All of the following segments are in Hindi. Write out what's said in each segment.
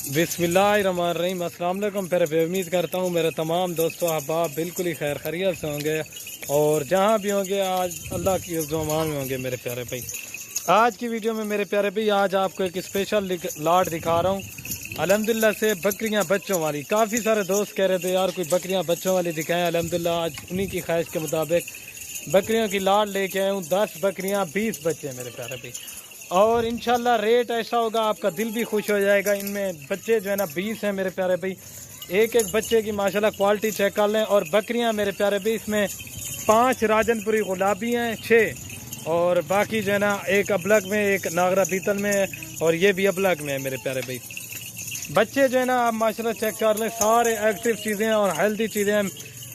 बिस्मिल्लाहिर्रहमानिर्रहीम। अस्सलाम वालेकुम। फिर उम्मीद करता हूँ मेरे तमाम दोस्तों अहबाब बिल्कुल ही खैर खैरियत से होंगे और जहाँ भी होंगे आज अल्लाह की ज़ुमान में होंगे मेरे प्यारे भाई। आज की वीडियो में मेरे प्यारे भाई आज आपको एक स्पेशल लाट दिखा रहा हूँ अल्हम्दुलिल्लाह से, बकरियाँ बच्चों वाली। काफ़ी सारे दोस्त कह रहे थे यार कोई बकरियाँ बच्चों वाली दिखाएं। अल्हम्दुलिल्लाह आज उन्हीं की ख्वाहिश के मुताबिक बकरियों की लाट लेके आया हूँ। 10 बकरियाँ 20 बच्चे मेरे प्यारे भाई, और इंशाल्लाह रेट ऐसा होगा आपका दिल भी खुश हो जाएगा। इनमें बच्चे जो है ना 20 हैं मेरे प्यारे भाई। एक एक बच्चे की माशाल्लाह क्वालिटी चेक कर लें। और बकरियां मेरे प्यारे भाई इसमें 5 राजनपुरी गुलाबी हैं, 6 और बाकी जो है ना एक अबलग में, एक नागरा पीतल में है और ये भी अबलग में है मेरे प्यारे भाई। बच्चे जो है ना आप माशाल्लाह चेक कर लें, सारे एक्टिव चीज़ें और हेल्दी चीज़ें हैं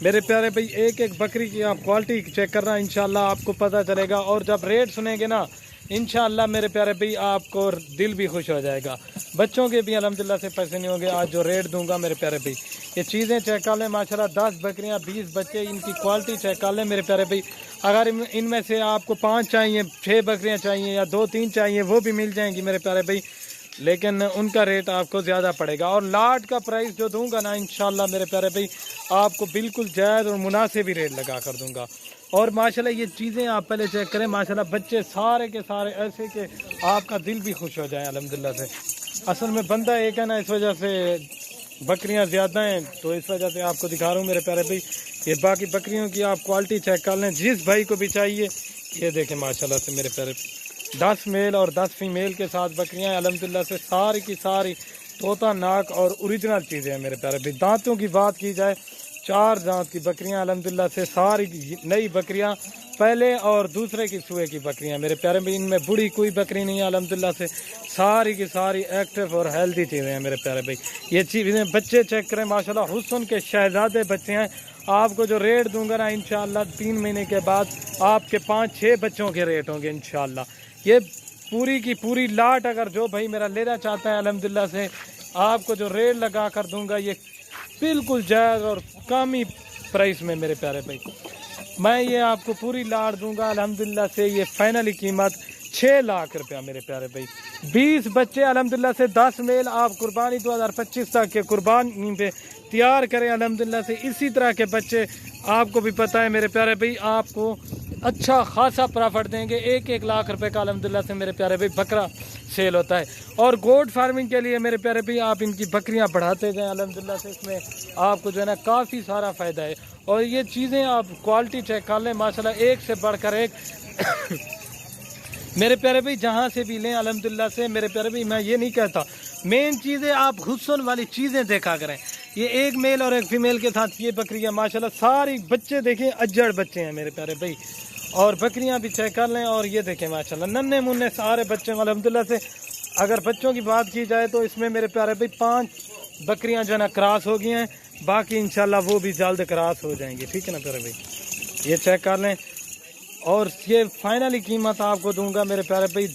मेरे प्यारे भाई। एक एक बकरी की आप क्वालिटी चेक करना, इंशाल्लाह आपको पता चलेगा। और जब रेट सुनेंगे ना इंशाअल्लाह मेरे प्यारे भाई आपको दिल भी खुश हो जाएगा। बच्चों के भी अल्हम्दुलिल्लाह से पैसे नहीं होंगे आज जो रेट दूंगा मेरे प्यारे भाई। ये चीज़ें चेक कर लें माशाल्लाह, 10 बकरियां 20 बच्चे, इनकी क्वालिटी चेक कर लें मेरे प्यारे भाई। अगर इनमें से आपको 5 चाहिए, 6 बकरियां चाहिए या 2-3 चाहिए वो भी मिल जाएंगी मेरे प्यारे भाई, लेकिन उनका रेट आपको ज़्यादा पड़ेगा। और लाट का प्राइस जो दूंगा ना इंशाल्लाह मेरे प्यारे भाई आपको बिल्कुल जायज़ और मुनासिब ही रेट लगा कर दूंगा। और माशाल्लाह ये चीज़ें आप पहले चेक करें माशाल्लाह, बच्चे सारे के सारे ऐसे कि आपका दिल भी खुश हो जाए अल्हम्दुलिल्लाह से। असल में बंदा एक है ना, इस वजह से बकरियां ज़्यादा हैं तो इस वजह से आपको दिखा रहा हूँ मेरे प्यारे भाई। ये बाकी बकरियों की आप क्वालिटी चेक कर लें, जिस भाई को भी चाहिए ये देखें माशाल्लाह से मेरे प्यारे। 10 मेल और 10 फीमेल के साथ बकरियाँ अल्हम्दुलिल्लाह से सारी की सारी तोता नाक और ओरिजिनल चीज़ें हैं मेरे प्यारे भाई। दांतों की बात की जाए 4 दांत की बकरियां अल्हम्दुलिल्लाह से, सारी नई बकरियां, पहले और दूसरे की सुए की बकरियां मेरे प्यारे भाई। इनमें बुढ़ी कोई बकरी नहीं है अल्हम्दुलिल्लाह से, सारी की सारी एक्टिव और हेल्दी चीज़ें हैं मेरे प्यारे भाई। ये चीज़ें बच्चे चेक करें माशाल्लाह, हुस्न के शहजादे बच्चे हैं। आपको जो रेट दूंगा ना इंशाअल्लाह 3 महीने के बाद आपके 5-6 बच्चों के रेट होंगे इंशाअल्लाह। ये पूरी की पूरी लाट अगर जो भाई मेरा लेना चाहता है अल्हम्दुलिल्लाह से आपको जो रेट लगा कर दूंगा ये बिल्कुल जायज़ और कम ही प्राइस में मेरे प्यारे भाई। मैं ये आपको पूरी लाट दूंगा अल्हम्दुलिल्लाह से, ये फाइनली कीमत 6 लाख रुपया मेरे प्यारे भाई। 20 बच्चे अल्हम्दुलिल्लाह से, 10 मेल आप कुर्बानी 2025 तक के कुर्बानी पे तैयार करें अल्हम्दुलिल्लाह से। इसी तरह के बच्चे आपको भी पता है मेरे प्यारे भाई आपको अच्छा खासा प्रॉफिट देंगे। 1-1 लाख रुपए का अल्हम्दुलिल्लाह से मेरे प्यारे भाई बकरा सेल होता है। और गोट फार्मिंग के लिए मेरे प्यारे भाई आप इनकी बकरियां बढ़ाते जाएं अल्हम्दुलिल्लाह से, इसमें आपको जो है ना काफ़ी सारा फ़ायदा है। और ये चीज़ें आप क्वालिटी चेक कर लें माशाल्लाह, एक से बढ़कर एक मेरे प्यारे भाई जहाँ से भी लें अल्हम्दुलिल्लाह से मेरे प्यारे भाई। मैं ये नहीं कहता, मेन चीज़ें आप हुस्न वाली चीज़ें देखा करें। ये एक मेल और एक फीमेल के साथ ये बकरियां माशाल्लाह सारी बच्चे देखें अज्जड़ बच्चे हैं मेरे प्यारे भाई। और बकरियां भी चेक कर लें और ये देखें माशाल्लाह नन्हे मुन्ने सारे बच्चे अल्हम्दुलिल्लाह से। अगर बच्चों की बात की जाए तो इसमें मेरे प्यारे भाई 5 बकरियां जो है ना क्रॉस हो गई हैं, बाकी इंशाल्लाह वो भी जल्द क्रॉस हो जाएंगी, ठीक है ना प्यारे भाई। ये चेक कर लें। और ये फाइनली कीमत आपको दूंगा मेरे प्यारे भाई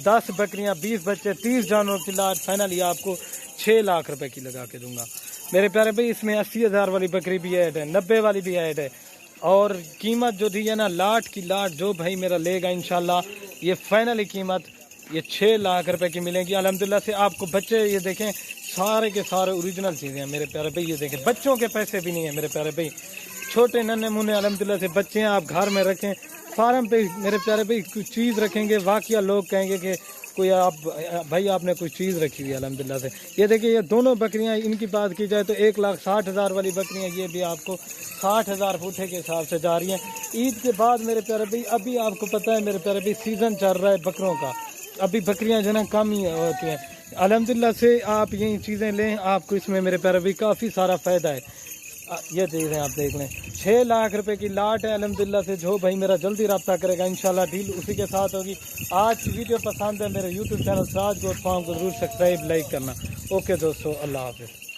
10 बकरियां 20 बच्चे 30 जानवरों की लाट फाइनली आपको 6 लाख रुपए की लगा के दूंगा मेरे प्यारे भाई। इसमें 80,000 वाली बकरी भी ऐड है, 90 वाली भी ऐड है। और कीमत जो दी है ना लाट की लाट जो भाई मेरा लेगा इंशाल्लाह ये फाइनली कीमत ये 6 लाख रुपए की मिलेगी अल्हम्दुलिल्लाह से आपको। बच्चे ये देखें सारे के सारे ओरिजिनल चीज़ें हैं मेरे प्यारे भाई। ये देखें बच्चों के पैसे भी नहीं है मेरे प्यारे भाई, छोटे नन्हे मुन्ने अल्हम्दुलिल्लाह से बच्चे हैं। आप घर में रखें फार्म पे मेरे प्यारे भाई, कुछ चीज़ रखेंगे वाकया लोग कहेंगे कि कोई आप भाई आपने कुछ चीज़ रखी हुई है अल्हम्दुलिल्लाह से। ये देखिए ये दोनों बकरियां, इनकी बात की जाए तो 1,60,000 वाली बकरियां ये भी आपको 60,000 फूटे के हिसाब से जा रही हैं। ईद के बाद मेरे प्यारे भाई अभी आपको पता है मेरे प्यारे भाई सीज़न चल रहा है बकरों का, अभी बकरियां जो है ना कम ही होती हैं अल्हम्दुलिल्लाह से। आप यही चीज़ें लें आपको इसमें मेरे प्यारे भाई काफ़ी सारा फ़ायदा है। ये चीज़ें आप देख लें 6 लाख रुपए की लाट है अल्हम्दुलिल्लाह से। जो भाई मेरा जल्दी रब्ता करेगा इंशाल्लाह डील उसी के साथ होगी। आज की वीडियो पसंद है मेरे YouTube channel Siraj goat farm को जरूर सब्सक्राइब लाइक करना। ओके दोस्तों, अल्लाह हाफिज़।